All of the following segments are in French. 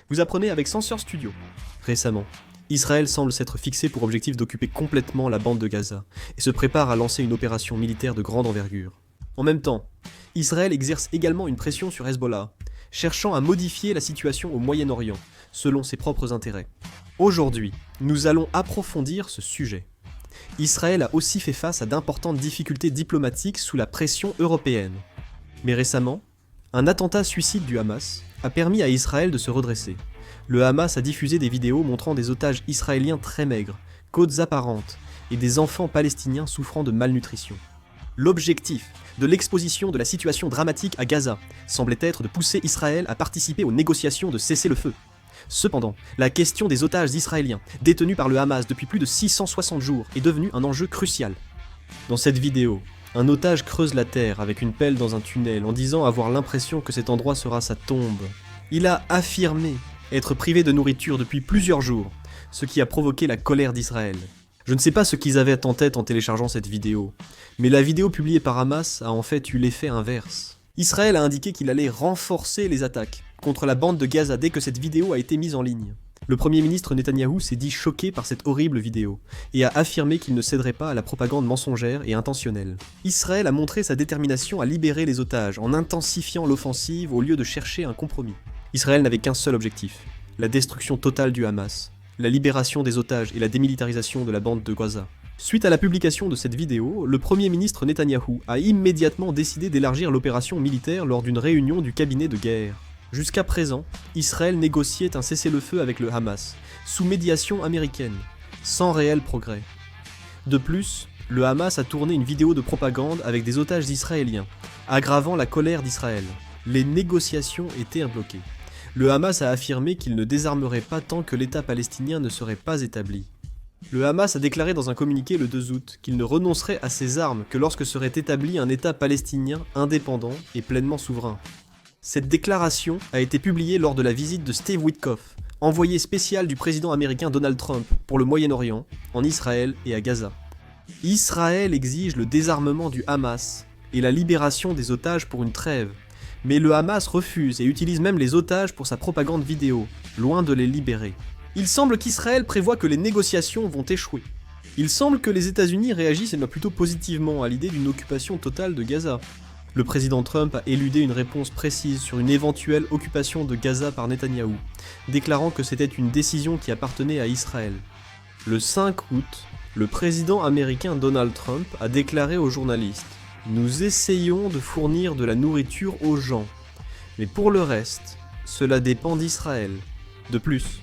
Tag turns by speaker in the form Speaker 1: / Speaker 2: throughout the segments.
Speaker 1: Vous apprenez avec Sensor Studio. Récemment, Israël semble s'être fixé pour objectif d'occuper complètement la bande de Gaza et se prépare à lancer une opération militaire de grande envergure. En même temps, Israël exerce également une pression sur Hezbollah, cherchant à modifier la situation au Moyen-Orient, selon ses propres intérêts. Aujourd'hui, nous allons approfondir ce sujet. Israël a aussi fait face à d'importantes difficultés diplomatiques sous la pression européenne. Mais récemment, un attentat suicide du Hamas a permis à Israël de se redresser. Le Hamas a diffusé des vidéos montrant des otages israéliens très maigres, côtes apparentes, et des enfants palestiniens souffrant de malnutrition. L'objectif de l'exposition de la situation dramatique à Gaza semblait être de pousser Israël à participer aux négociations de cessez-le-feu. Cependant, la question des otages israéliens, détenus par le Hamas depuis plus de 660 jours, est devenue un enjeu crucial. Dans cette vidéo, un otage creuse la terre avec une pelle dans un tunnel en disant avoir l'impression que cet endroit sera sa tombe. Il a affirmé être privé de nourriture depuis plusieurs jours, ce qui a provoqué la colère d'Israël. Je ne sais pas ce qu'ils avaient en tête en téléchargeant cette vidéo, mais la vidéo publiée par Hamas a en fait eu l'effet inverse. Israël a indiqué qu'il allait renforcer les attaques contre la bande de Gaza dès que cette vidéo a été mise en ligne. Le Premier ministre Netanyahou s'est dit choqué par cette horrible vidéo et a affirmé qu'il ne céderait pas à la propagande mensongère et intentionnelle. Israël a montré sa détermination à libérer les otages en intensifiant l'offensive au lieu de chercher un compromis. Israël n'avait qu'un seul objectif, la destruction totale du Hamas, la libération des otages et la démilitarisation de la bande de Gaza. Suite à la publication de cette vidéo, le Premier ministre Netanyahou a immédiatement décidé d'élargir l'opération militaire lors d'une réunion du cabinet de guerre. Jusqu'à présent, Israël négociait un cessez-le-feu avec le Hamas, sous médiation américaine, sans réel progrès. De plus, le Hamas a tourné une vidéo de propagande avec des otages israéliens, aggravant la colère d'Israël. Les négociations étaient bloquées. Le Hamas a affirmé qu'il ne désarmerait pas tant que l'État palestinien ne serait pas établi. Le Hamas a déclaré dans un communiqué le 2 août qu'il ne renoncerait à ses armes que lorsque serait établi un État palestinien indépendant et pleinement souverain. Cette déclaration a été publiée lors de la visite de Steve Witkoff, envoyé spécial du président américain Donald Trump pour le Moyen-Orient, en Israël et à Gaza. Israël exige le désarmement du Hamas et la libération des otages pour une trêve, mais le Hamas refuse et utilise même les otages pour sa propagande vidéo, loin de les libérer. Il semble qu'Israël prévoit que les négociations vont échouer. Il semble que les États-Unis réagissent plutôt positivement à l'idée d'une occupation totale de Gaza. Le président Trump a éludé une réponse précise sur une éventuelle occupation de Gaza par Netanyahou, déclarant que c'était une décision qui appartenait à Israël. Le 5 août, le président américain Donald Trump a déclaré aux journalistes « Nous essayons de fournir de la nourriture aux gens, mais pour le reste, cela dépend d'Israël. » De plus,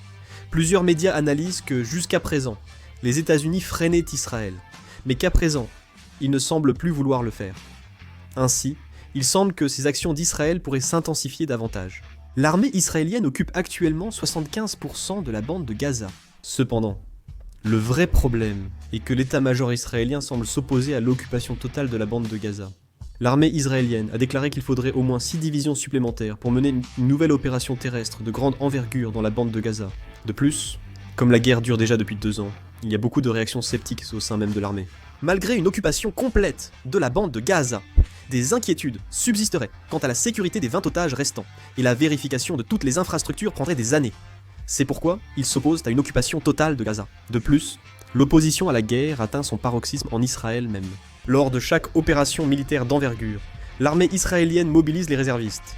Speaker 1: plusieurs médias analysent que jusqu'à présent, les États-Unis freinaient Israël, mais qu'à présent, ils ne semblent plus vouloir le faire. Ainsi, il semble que ces actions d'Israël pourraient s'intensifier davantage. L'armée israélienne occupe actuellement 75% de la bande de Gaza. Cependant, le vrai problème est que l'état-major israélien semble s'opposer à l'occupation totale de la bande de Gaza. L'armée israélienne a déclaré qu'il faudrait au moins 6 divisions supplémentaires pour mener une nouvelle opération terrestre de grande envergure dans la bande de Gaza. De plus, comme la guerre dure déjà depuis 2 ans, il y a beaucoup de réactions sceptiques au sein même de l'armée. Malgré une occupation complète de la bande de Gaza, des inquiétudes subsisteraient quant à la sécurité des 20 otages restants, et la vérification de toutes les infrastructures prendrait des années. C'est pourquoi ils s'opposent à une occupation totale de Gaza. De plus, l'opposition à la guerre atteint son paroxysme en Israël même. Lors de chaque opération militaire d'envergure, l'armée israélienne mobilise les réservistes.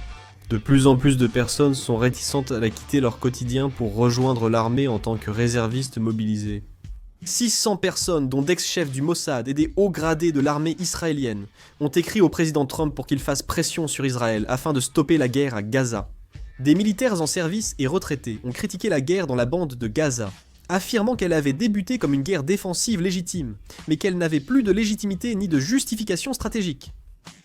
Speaker 1: De plus en plus de personnes sont réticentes à quitter leur quotidien pour rejoindre l'armée en tant que réservistes mobilisés. 600 personnes, dont d'ex-chefs du Mossad et des hauts gradés de l'armée israélienne, ont écrit au président Trump pour qu'il fasse pression sur Israël afin de stopper la guerre à Gaza. Des militaires en service et retraités ont critiqué la guerre dans la bande de Gaza, affirmant qu'elle avait débuté comme une guerre défensive légitime, mais qu'elle n'avait plus de légitimité ni de justification stratégique.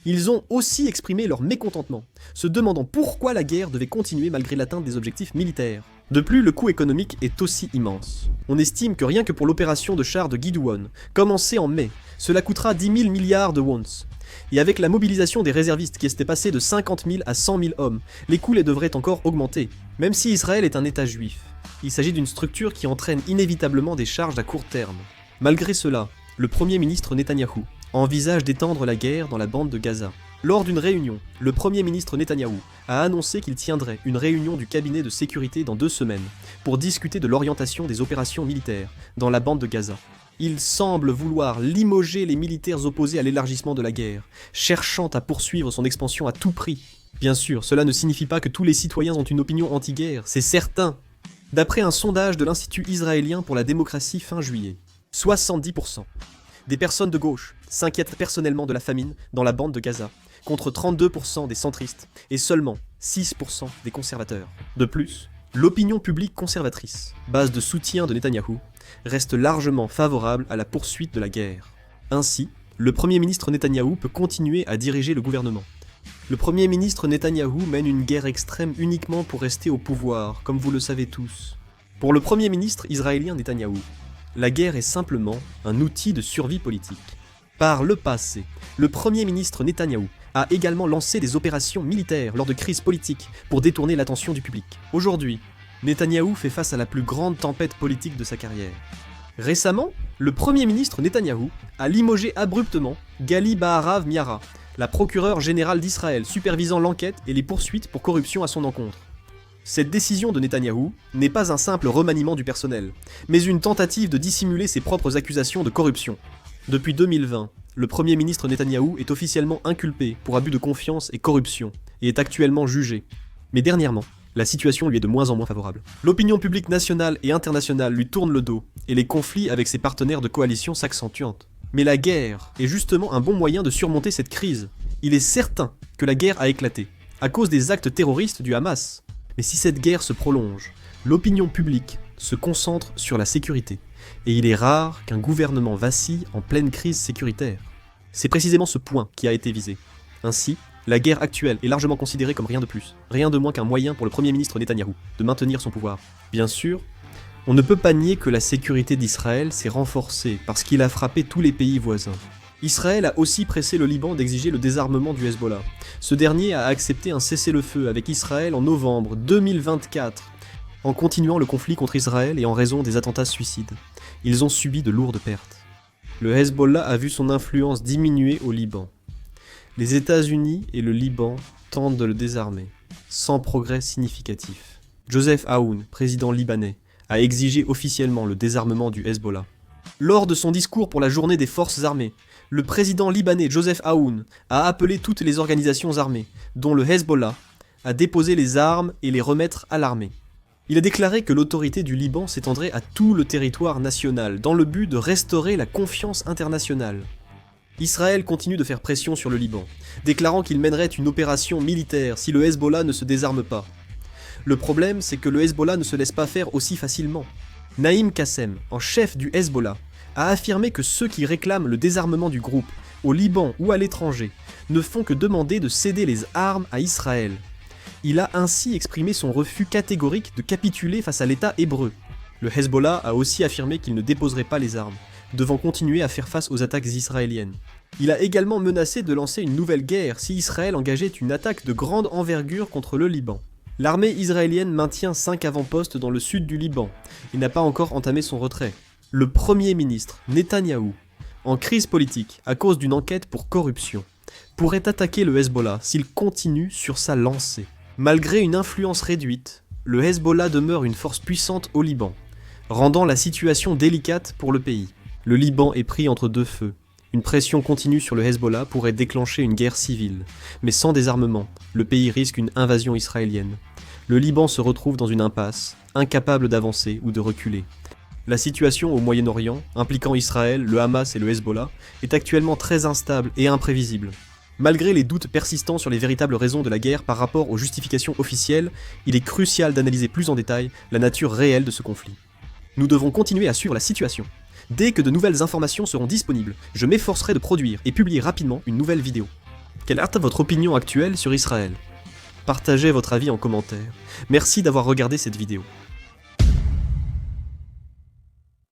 Speaker 1: Ils ont aussi exprimé leur mécontentement, se demandant pourquoi la guerre devait continuer malgré l'atteinte des objectifs militaires. De plus, le coût économique est aussi immense. On estime que rien que pour l'opération de chars de Gideon, commencée en mai, cela coûtera 10 000 milliards de wons. Et avec la mobilisation des réservistes qui s'était passée de 50 000 à 100 000 hommes, les coûts devraient encore augmenter. Même si Israël est un État juif, il s'agit d'une structure qui entraîne inévitablement des charges à court terme. Malgré cela, le Premier ministre Netanyahou envisage d'étendre la guerre dans la bande de Gaza. Lors d'une réunion, le Premier ministre Netanyahou a annoncé qu'il tiendrait une réunion du cabinet de sécurité dans 2 semaines pour discuter de l'orientation des opérations militaires dans la bande de Gaza. Il semble vouloir limoger les militaires opposés à l'élargissement de la guerre, cherchant à poursuivre son expansion à tout prix. Bien sûr, cela ne signifie pas que tous les citoyens ont une opinion anti-guerre, c'est certain. D'après un sondage de l'Institut israélien pour la démocratie fin juillet, 70% des personnes de gauche s'inquiètent personnellement de la famine dans la bande de Gaza, contre 32% des centristes et seulement 6% des conservateurs. De plus, l'opinion publique conservatrice, base de soutien de Netanyahou, reste largement favorable à la poursuite de la guerre. Ainsi, le Premier ministre Netanyahou peut continuer à diriger le gouvernement. Le Premier ministre Netanyahou mène une guerre extrême uniquement pour rester au pouvoir, comme vous le savez tous. Pour le Premier ministre israélien Netanyahou, la guerre est simplement un outil de survie politique. Par le passé, le Premier ministre Netanyahou a également lancé des opérations militaires lors de crises politiques pour détourner l'attention du public. Aujourd'hui, Netanyahou fait face à la plus grande tempête politique de sa carrière. Récemment, le Premier ministre Netanyahou a limogé abruptement Gali Baharav Miara, la procureure générale d'Israël supervisant l'enquête et les poursuites pour corruption à son encontre. Cette décision de Netanyahou n'est pas un simple remaniement du personnel, mais une tentative de dissimuler ses propres accusations de corruption. Depuis 2020, le Premier ministre Netanyahou est officiellement inculpé pour abus de confiance et corruption, et est actuellement jugé. Mais dernièrement, la situation lui est de moins en moins favorable. L'opinion publique nationale et internationale lui tourne le dos, et les conflits avec ses partenaires de coalition s'accentuent. Mais la guerre est justement un bon moyen de surmonter cette crise. Il est certain que la guerre a éclaté, à cause des actes terroristes du Hamas. Mais si cette guerre se prolonge, l'opinion publique se concentre sur la sécurité, et il est rare qu'un gouvernement vacille en pleine crise sécuritaire. C'est précisément ce point qui a été visé. Ainsi, la guerre actuelle est largement considérée comme rien de plus, rien de moins qu'un moyen pour le Premier ministre Netanyahou de maintenir son pouvoir. Bien sûr, on ne peut pas nier que la sécurité d'Israël s'est renforcée parce qu'il a frappé tous les pays voisins. Israël a aussi pressé le Liban d'exiger le désarmement du Hezbollah. Ce dernier a accepté un cessez-le-feu avec Israël en novembre 2024, en continuant le conflit contre Israël et en raison des attentats suicides. Ils ont subi de lourdes pertes. Le Hezbollah a vu son influence diminuer au Liban. Les États-Unis et le Liban tentent de le désarmer, sans progrès significatif. Joseph Aoun, président libanais, a exigé officiellement le désarmement du Hezbollah. Lors de son discours pour la journée des forces armées, le président libanais Joseph Aoun a appelé toutes les organisations armées, dont le Hezbollah, à déposer les armes et les remettre à l'armée. Il a déclaré que l'autorité du Liban s'étendrait à tout le territoire national, dans le but de restaurer la confiance internationale. Israël continue de faire pression sur le Liban, déclarant qu'il mènerait une opération militaire si le Hezbollah ne se désarme pas. Le problème, c'est que le Hezbollah ne se laisse pas faire aussi facilement. Naïm Qassem, en chef du Hezbollah, a affirmé que ceux qui réclament le désarmement du groupe, au Liban ou à l'étranger, ne font que demander de céder les armes à Israël. Il a ainsi exprimé son refus catégorique de capituler face à l'État hébreu. Le Hezbollah a aussi affirmé qu'il ne déposerait pas les armes, devant continuer à faire face aux attaques israéliennes. Il a également menacé de lancer une nouvelle guerre si Israël engageait une attaque de grande envergure contre le Liban. L'armée israélienne maintient 5 avant-postes dans le sud du Liban et n'a pas encore entamé son retrait. Le Premier ministre Netanyahou, en crise politique à cause d'une enquête pour corruption, pourrait attaquer le Hezbollah s'il continue sur sa lancée. Malgré une influence réduite, le Hezbollah demeure une force puissante au Liban, rendant la situation délicate pour le pays. Le Liban est pris entre deux feux. Une pression continue sur le Hezbollah pourrait déclencher une guerre civile, mais sans désarmement, le pays risque une invasion israélienne. Le Liban se retrouve dans une impasse, incapable d'avancer ou de reculer. La situation au Moyen-Orient, impliquant Israël, le Hamas et le Hezbollah, est actuellement très instable et imprévisible. Malgré les doutes persistants sur les véritables raisons de la guerre par rapport aux justifications officielles, il est crucial d'analyser plus en détail la nature réelle de ce conflit. Nous devons continuer à suivre la situation. Dès que de nouvelles informations seront disponibles, je m'efforcerai de produire et publier rapidement une nouvelle vidéo. Quelle est votre opinion actuelle sur Israël ? Partagez votre avis en commentaire. Merci d'avoir regardé cette vidéo.